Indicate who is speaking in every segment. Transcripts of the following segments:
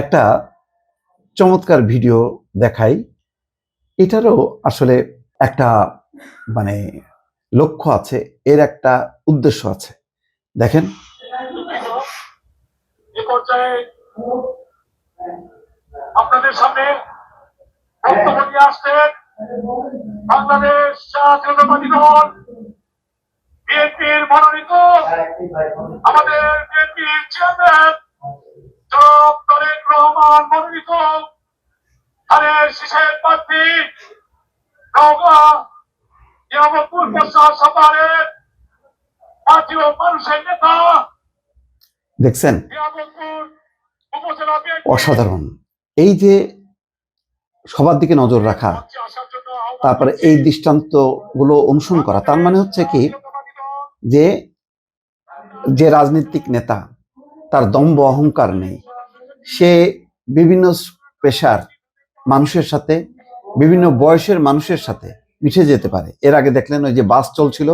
Speaker 1: একটা চমৎকার ভিডিও দেখাই। এটারও আসলে একটা মানে লক্ষ্য আছে, এর একটা উদ্দেশ্য আছে। দেখেন,
Speaker 2: আপনাদের সামনে বক্তব্য নিয়ে আসছেন বাংলাদেশ জাতীয়তাবাদী দল বিএনপির মনোনীত আমাদের বিএনপির চেয়ারম্যান জনাব তারেক রহমান মনোনীত ধানের শীষের প্রার্থী নওগাঁ নিয়ামতপুর প্রচার সভার জাতীয় মানুষের নেতা
Speaker 1: দেখছেন
Speaker 2: নিয়ামতপুর উপজেলা
Speaker 1: অসাধারণ। এই যে সবার দিকে নজর রাখা, তারপরে এই দৃষ্টান্তগুলো অনুসরণ করা, তার মানে হচ্ছে কি যে যে রাজনৈতিক নেতা তার দম্ভ অহংকার নেই, সে বিভিন্ন পেশার মানুষের সাথে, বিভিন্ন বয়সের মানুষের সাথে মিশে যেতে পারে। এর আগে দেখলেন ওই যে বাস চলছিল,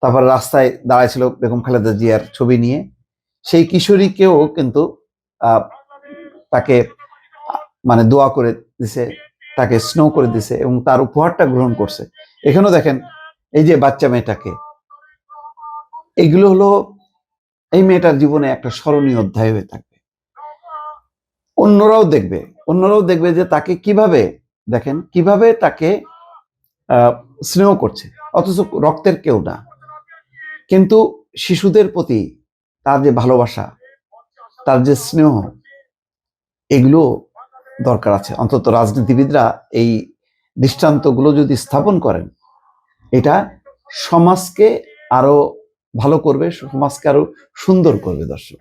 Speaker 1: তারপর রাস্তায় দাঁড়াইছিল বেগম খালেদা জিয়ার ছবি নিয়ে, সেই কিশোরীকেও কিন্তু তাকে মানে দোয়া করে দিছে, তাকে স্নো করে দিছে এবং তার উপহারটা গ্রহণ করছে। এখানেও দেখেন এই যে বাচ্চা মেয়েটাকে, এগুলো হলো এই মেয়েটার জীবনে একটা স্মরণীয় অধ্যায় হয়ে থাকবে। অন্যরাও দেখবে যে তাকে কিভাবে, দেখেন কিভাবে তাকে স্নেহ করছে, অথচ রক্তের কেউ না, কিন্তু শিশুদের প্রতি তার যে ভালোবাসা, তার যে স্নেহ, এগুলো দরকার আছে। অন্তত রাজনীতিবিদরা এই দৃষ্টান্তগুলো যদি স্থাপন করেন, এটা সমাজকে আরো ভালো করবে, সমাজকে আরো সুন্দর করবে। দর্শক।